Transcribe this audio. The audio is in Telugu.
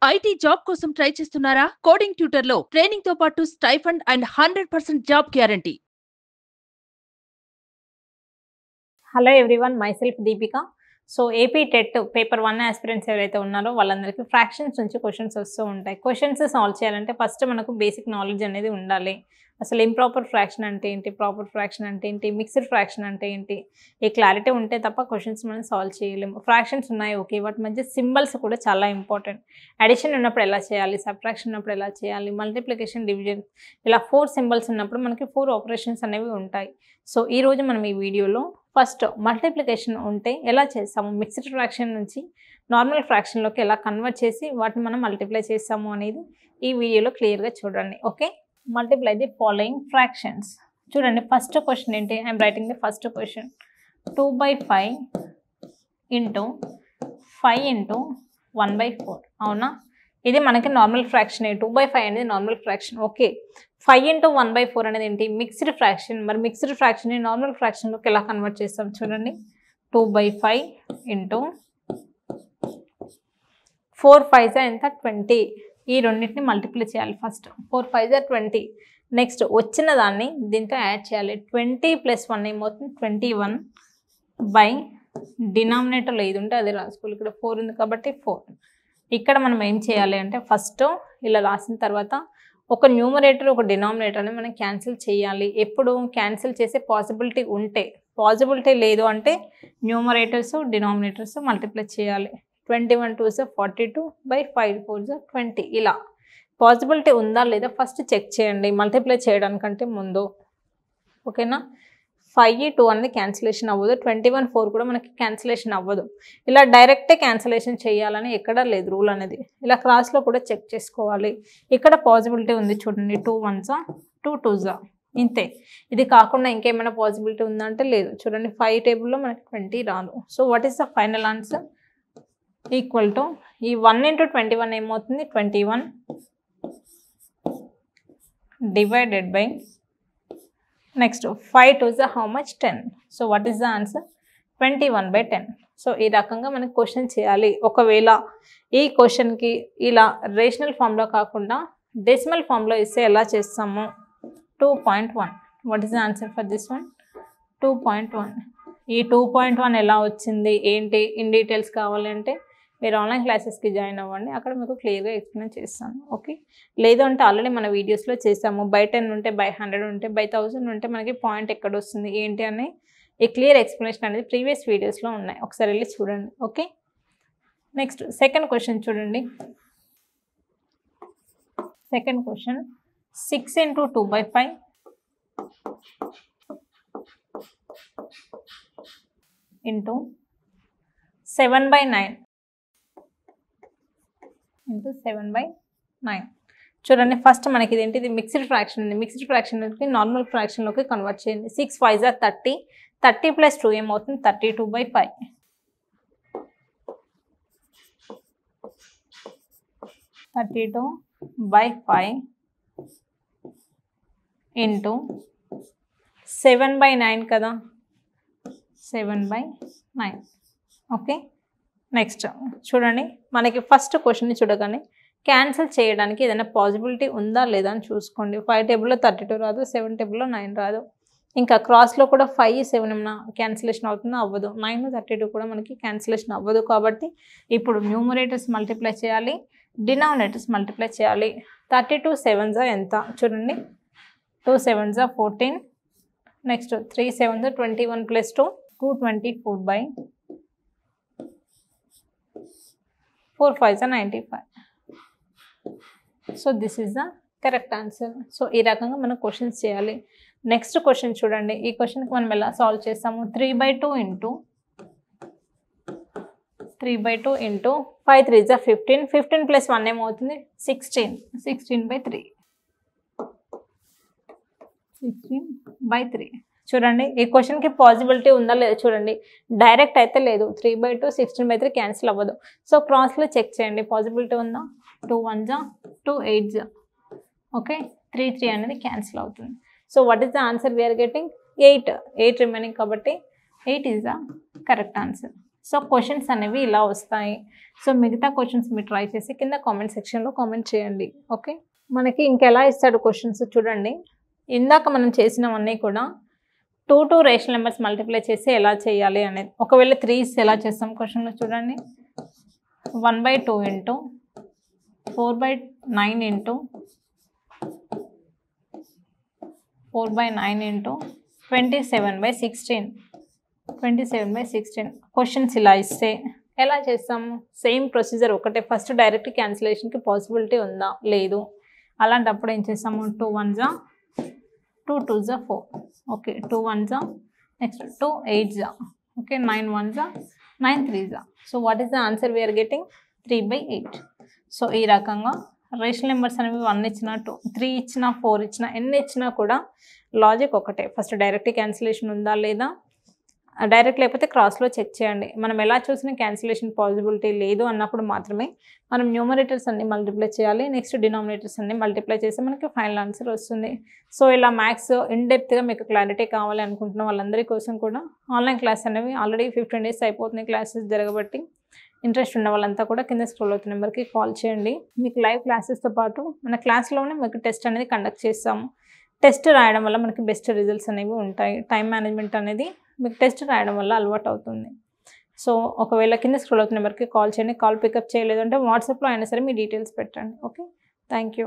ఐటీ జాబ్ కోసం ట్రై చేస్తున్నారా? కోడింగ్ ట్యూటర్లో ట్రైనింగ్ తో పాటు stipend and 100% job guarantee. Hello everyone, myself Deepika. So AP TET paper 1 aspirants ఎవరైతే ఉన్నారో వాళ్ళందరికీ ఫ్రాక్షన్స్ నుంచి క్వశ్చన్స్ వస్తూ ఉంటాయి. క్వశ్చన్స్ సాల్వ్ చేయాలంటే ఫస్ట్ మనకు బేసిక్ నాలెడ్జ్ అనేది ఉండాలి. అసలు ఇంప్రాపర్ ఫ్రాక్షన్ అంటే ఏంటి, ప్రాపర్ ఫ్రాక్షన్ అంటే ఏంటి, మిక్స్డ్ ఫ్రాక్షన్ అంటే ఏంటి, ఈ క్లారిటీ ఉంటే తప్ప క్వశ్చన్స్ మనం సాల్వ్ చేయలేము. ఫ్రాక్షన్స్ ఉన్నాయి ఓకే, వాటి మధ్య సింబల్స్ కూడా చాలా ఇంపార్టెంట్. అడిషన్ ఉన్నప్పుడు ఎలా చేయాలి, సబ్ట్రాక్షన్ ఉన్నప్పుడు ఎలా చేయాలి, మల్టిప్లికేషన్, డివిజన్, ఇలా 4 సింబల్స్ ఉన్నప్పుడు మనకి 4 ఆపరేషన్స్ అనేవి ఉంటాయి. సో ఈరోజు మనం ఈ వీడియోలో ఫస్ట్ మల్టిప్లికేషన్ ఉంటే ఎలా చేస్తాము, మిక్స్డ్ ఫ్రాక్షన్ నుంచి నార్మల్ ఫ్రాక్షన్లోకి ఎలా కన్వర్ట్ చేసి వాటిని మనం మల్టిప్లై చేస్తాము అనేది ఈ వీడియోలో క్లియర్గా చూడండి. Okay, multiply the following fractions. చూడండి, ఫస్ట్ క్వశ్చన్ ఏంటి, I'm writing the first question. 2/5 into 5 into 1/4. అవునా, ఇది మనకి నార్మల్ ఫ్రాక్షన్. 2/5 అనేది నార్మల్ ఫ్రాక్షన్. ఓకే, 5 ఇంటూ 1/4 అనేది ఏంటి, మిక్స్డ్ ఫ్రాక్షన్. మరి మిక్స్డ్ ఫ్రాక్షన్ని నార్మల్ ఫ్రాక్షన్లోకి ఎలా కన్వర్ట్ చేస్తాం చూడండి. 2/5 ఇంటూ 4 5 ఎంత, 20. ఈ రెండింటిని మల్టిప్లై చేయాలి ఫస్ట్. 4 5 20. నెక్స్ట్ వచ్చిన దాన్ని దీంతో యాడ్ చేయాలి. 20 + 1 ఏమవుతుంది, 21 బై డినామినేటర్లో ఏది ఉంటే అది రాసుకోవాలి. ఇక్కడ 4 ఉంది కాబట్టి 4. ఇక్కడ మనం ఏం చేయాలి అంటే ఫస్ట్ ఇలా రాసిన తర్వాత ఒక న్యూమరేటర్ ఒక డినామినేటర్ అని మనం క్యాన్సిల్ చేయాలి. ఎప్పుడు క్యాన్సిల్ చేసే పాసిబిలిటీ ఉంటే, పాసిబిలిటీ లేదు అంటే న్యూమరేటర్స్ డినామినేటర్స్ మల్టిప్లై చేయాలి. 21 2s 42 బై 5 4s 20. ఇలా పాసిబిలిటీ ఉందా లేదా ఫస్ట్ చెక్ చేయండి మల్టిప్లై చేయడానికంటే ముందు. ఓకేనా, 5 2 అనేది క్యాన్సిలేషన్ అవ్వదు, 21 4 కూడా మనకి క్యాన్సిలేషన్ అవ్వదు. ఇలా డైరెక్టే క్యాన్సిలేషన్ చేయాలని ఎక్కడా లేదు రూల్ అనేది. ఇలా క్రాస్లో కూడా చెక్ చేసుకోవాలి. ఇక్కడ పాసిబిలిటీ ఉంది చూడండి, 2 1s 2 2s, ఇంతే. ఇది కాకుండా ఇంకేమైనా పాసిబిలిటీ ఉందా అంటే లేదు. చూడండి 5 టేబుల్లో మనకి 20 రాదు. So what is the final answer, equal to ఈ 1 ఇంటూ 21 ఏమవుతుంది, 21 divided by next 5 2s how much, 10. So what is the answer, 21/10. So ఈ రకంగా మనకి క్వశ్చన్ చేయాలి. ఒకవేళ ఈ క్వశ్చన్కి ఇలా రేషనల్ ఫామ్లో కాకుండా డెసిమల్ ఫామ్లో ఇస్తే ఎలా చేస్తాము, 2.1. What is the answer for this one, 2.1. ఈ 2.1 ఎలా వచ్చింది ఏంటి ఇన్ డీటెయిల్స్ కావాలంటే మీరు ఆన్లైన్ క్లాసెస్కి జాయిన్ అవ్వండి, అక్కడ మీకు క్లియర్గా ఎక్స్ప్లెయిన్ చేస్తాను. ఓకే, లేదు అంటే ఆల్రెడీ మన వీడియోస్లో చేసాము. బై 10 ఉంటే, బై 100 ఉంటే, బై 1000 ఉంటే మనకి పాయింట్ ఎక్కడ వస్తుంది ఏంటి అని ఈ క్లియర్ ఎక్స్ప్లెనేషన్ అనేది ప్రీవియస్ వీడియోస్లో ఉన్నాయి, ఒకసారి వెళ్ళి చూడండి. ఓకే, నెక్స్ట్ సెకండ్ క్వశ్చన్ చూడండి. Second question, 6 into 2/5 into 7/9 into 7/9. చూడండి, ఫస్ట్ మనకి ఇదేంటి, ఇది మిక్స్డ్ ఫ్రాక్షన్ ఉంది. మిక్స్డ్ ఫ్రాక్షన్కి నార్మల్ ఫ్రాక్షన్లోకి కన్వర్ట్ చేయండి. 6 5s 30, 30 + 2 ఏమవుతుంది, 32/5. 32/5 ఇంటూ 7/9 కదా, 7/9. ఓకే, నెక్స్ట్ చూడండి, మనకి ఫస్ట్ క్వశ్చన్ని చూడగానే క్యాన్సిల్ చేయడానికి ఏదైనా పాసిబిలిటీ ఉందా లేదా అని చూసుకోండి. 5 టేబుల్లో 32 రాదు, 7 టేబుల్లో 9 రాదు. ఇంకా క్రాస్లో కూడా 5 7 ఏమైనా క్యాన్సిలేషన్ అవుతుందో అవ్వదు, 9 32 కూడా మనకి క్యాన్సిలేషన్ అవ్వదు. కాబట్టి ఇప్పుడు న్యూమరేటర్స్ మల్టిప్లై చేయాలి, డినామినేటర్స్ మల్టిప్లై చేయాలి. 32 7s ఎంత చూడండి, 2 7s 14, next 3 7s 21 + 2 224/4 5s 95. So this is the correct answer. So ఈ రకంగా మనం క్వశ్చన్స్ చేయాలి. నెక్స్ట్ క్వశ్చన్ చూడండి, ఈ క్వశ్చన్కి మనం ఎలా సాల్వ్ చేస్తాము, 3/2 ఇంటూ 5 3s 15, 15 + 1 ఏమవుతుంది, 16, 16/3, 16/3. చూడండి, ఈ క్వశ్చన్కి పాసిబిలిటీ ఉందా లేదా చూడండి. డైరెక్ట్ అయితే లేదు, 3/2 16/3 క్యాన్సిల్ అవ్వదు. సో క్రాస్లో చెక్ చేయండి పాసిబిలిటీ ఉందా, 2 1s 2 8s. ఓకే, 3 3 అనేది క్యాన్సిల్ అవుతుంది. So what is the answer we are getting, 8 remaining కాబట్టి 8 is the correct answer. So questions అనేవి ఇలా వస్తాయి. సో మిగతా క్వశ్చన్స్ మీరు ట్రై చేసి కింద కామెంట్ సెక్షన్లో కామెంట్ చేయండి. ఓకే, మనకి ఇంకెలా ఇస్తాడు క్వశ్చన్స్ చూడండి. ఇందాక మనం చేసినవన్నీ కూడా 2 రేషనల్ నెంబర్స్ మల్టిప్లై చేసి ఎలా చేయాలి అనేది. ఒకవేళ 3 ఎలా చేస్తాం క్వశ్చన్లో చూడండి. 1/2 ఇంటూ 4/9 ఇంటూ 4/9 ఇంటూ 27/16. 27/16 క్వశ్చన్స్ ఇలా ఇస్తే ఎలా చేస్తాము? సేమ్ ప్రొసీజర్ ఒకటే. ఫస్ట్ డైరెక్ట్ క్యాన్సిలేషన్కి పాసిబిలిటీ ఉందా? లేదు. అలాంటప్పుడు ఏం చేస్తాము? 2 1s 2 2s 4. Okay, 2 1s next 2 8s. Okay, 9 1s 9 3s. So what is the answer we are getting? 3/8. So ఈ రకంగా రేషనల్ నెంబర్స్ అనేవి 1 ఇచ్చినా 2 3 ఇచ్చినా 4 ఇచ్చినా ఎన్ని ఇచ్చినా కూడా లాజిక్ ఒకటే. ఫస్ట్ డైరెక్ట్ క్యాన్సిలేషన్ ఉందా లేదా, డైరెక్ట్ లేకపోతే క్రాస్లో చెక్ చేయండి. మనం ఎలా చూసినా క్యాన్సిలేషన్ పాసిబిలిటీ లేదు అన్నప్పుడు మాత్రమే మనం న్యూమరేటర్స్ అన్ని మల్టిప్లై చేయాలి. నెక్స్ట్ డినామినేటర్స్ అన్ని మల్టిప్లై చేస్తే మనకి ఫైనల్ ఆన్సర్ వస్తుంది. సో ఇలా మ్యాథ్స్ ఇన్డెప్త్గా మీకు క్లారిటీ కావాలి అనుకుంటున్న వాళ్ళందరి కోసం కూడా ఆన్లైన్ క్లాస్ అనేవి ఆల్రెడీ 15 days అయిపోతున్నాయి క్లాసెస్ జరగబట్టి. ఇంట్రెస్ట్ ఉన్న వాళ్ళంతా కూడా కింద స్క్రోల్ అవుతున్న నెంబర్కి కాల్ చేయండి. మీకు లైవ్ క్లాసెస్తో పాటు మన క్లాస్లోనే మీకు టెస్ట్ అనేది కండక్ట్ చేస్తాము. టెస్ట్ రాయడం వల్ల మనకి బెస్ట్ రిజల్ట్స్ అనేవి ఉంటాయి. టైం మేనేజ్మెంట్ అనేది మీకు టెస్ట్ రాయడం వల్ల అలవాటు అవుతుంది. సో ఒకవేళ కింద స్క్రోల్ అవుతున్న నెంబర్కి కాల్ చేయండి. కాల్ పికప్ చేయలేదు అంటే వాట్సాప్లో అయినా సరే మీ డీటెయిల్స్ పెట్టండి. Okay, thank you.